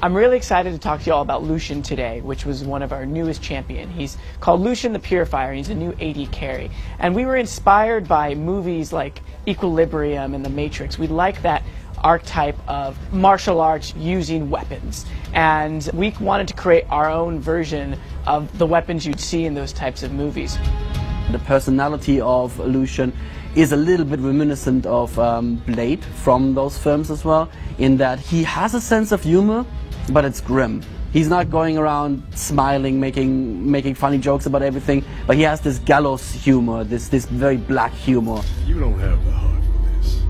I'm really excited to talk to you all about Lucian today, which was one of our newest champion. He's called Lucian the Purifier, and he's a new AD carry. And we were inspired by movies like Equilibrium and The Matrix. We like that archetype of martial arts using weapons. And we wanted to create our own version of the weapons you'd see in those types of movies. The personality of Lucian is a little bit reminiscent of Blade from those films as well, in that he has a sense of humor, but it's grim. He's not going around smiling, making funny jokes about everything, but he has this gallows humor, this very black humor. You don't have the heart for this.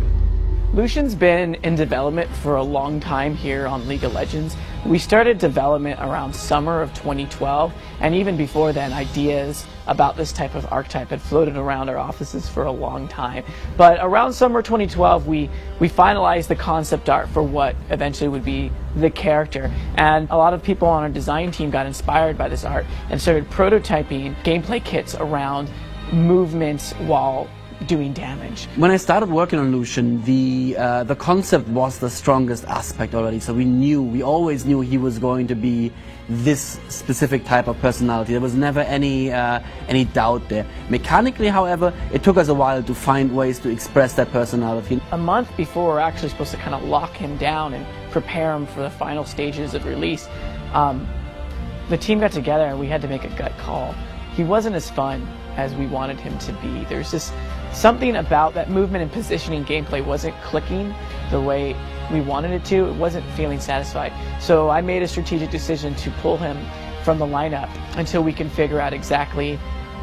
Lucian's been in development for a long time here on League of Legends. We started development around summer of 2012, and even before then, ideas about this type of archetype had floated around our offices for a long time. But around summer 2012, we finalized the concept art for what eventually would be the character. And a lot of people on our design team got inspired by this art and started prototyping gameplay kits around movements while doing damage. When I started working on Lucian, the concept was the strongest aspect already. So we always knew he was going to be this specific type of personality. There was never any doubt there. Mechanically, however, it took us a while to find ways to express that personality. A month before we're actually supposed to kind of lock him down and prepare him for the final stages of release, the team got together and we had to make a gut call. He wasn't as fun as we wanted him to be. There's just something about that movement and positioning gameplay wasn't clicking the way we wanted it to. It wasn't feeling satisfied. So I made a strategic decision to pull him from the lineup until we can figure out exactly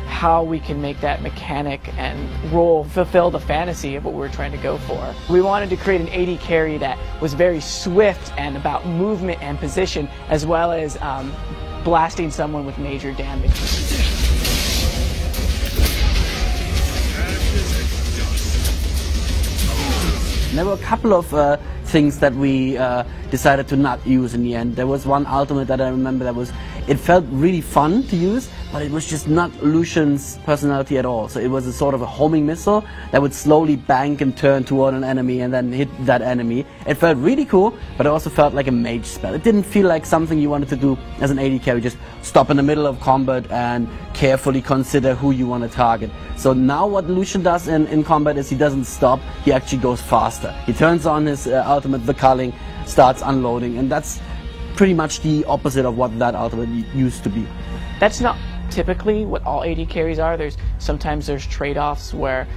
how we can make that mechanic and role fulfill the fantasy of what we were trying to go for. We wanted to create an AD carry that was very swift and about movement and position, as well as blasting someone with major damage. There were a couple of things that we decided to not use in the end. There was one ultimate that I remember it felt really fun to use, but it was just not Lucian's personality at all. So it was a sort of a homing missile that would slowly bank and turn toward an enemy and then hit that enemy. It felt really cool, but it also felt like a mage spell. It didn't feel like something you wanted to do as an AD carry, just stop in the middle of combat and carefully consider who you want to target. So now what Lucian does in combat is he doesn't stop, he actually goes faster. He turns on his ultimate, the culling, starts unloading, and that's pretty much the opposite of what that ultimate used to be. That's not typically what all AD carries are. Sometimes there's trade-offs where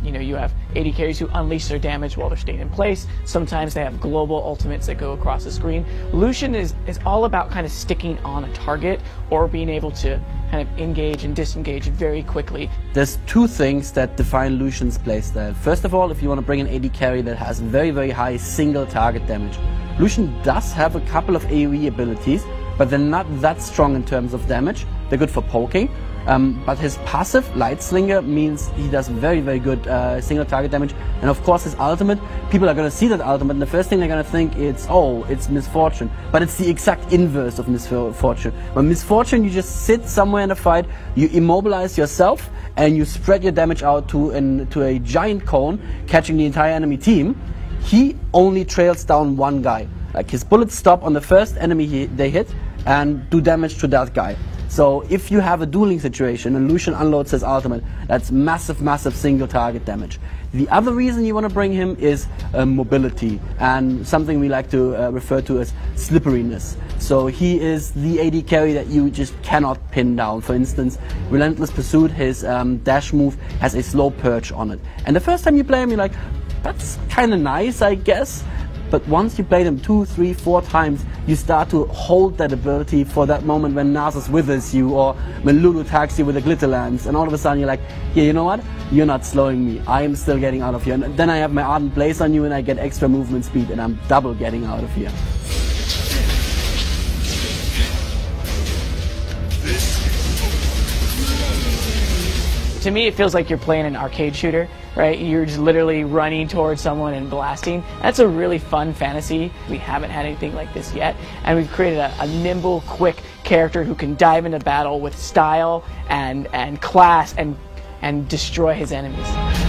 you have AD carries who unleash their damage while they're staying in place. Sometimes they have global ultimates that go across the screen. Lucian is all about kind of sticking on a target or being able to kind of engage and disengage very quickly. There's two things that define Lucian's playstyle. First of all, if you want to bring an AD carry that has very, very high single target damage, Lucian does have a couple of AoE abilities, but they're not that strong in terms of damage. They're good for poking, but his passive, Light Slinger, means he does very, very good single target damage. And of course his ultimate, people are going to see that ultimate and the first thing they're going to think is, oh, it's Misfortune. But it's the exact inverse of Misfortune. When Misfortune, you just sit somewhere in a fight, you immobilize yourself, and you spread your damage out to a giant cone, catching the entire enemy team. He only trails down one guy. Like his bullets stop on the first enemy they hit and do damage to that guy. So if you have a dueling situation and Lucian unloads his ultimate, that's massive, massive single target damage. The other reason you want to bring him is mobility, and something we like to refer to as slipperiness. So he is the AD carry that you just cannot pin down. For instance, Relentless Pursuit, his dash move has a slow perch on it. And the first time you play him, you're like, that's kind of nice, I guess. But once you play them 2, 3, 4 times, you start to hold that ability for that moment when Narsus withers you, or when Lulu attacks you with a glitter lance, and all of a sudden you're like, yeah, you know what? You're not slowing me. I am still getting out of here. And then I have my Ardent Blaze on you and I get extra movement speed, and I'm double getting out of here. To me, it feels like you're playing an arcade shooter, right? You're just literally running towards someone and blasting. That's a really fun fantasy. We haven't had anything like this yet, and we've created a nimble, quick character who can dive into battle with style and class and destroy his enemies.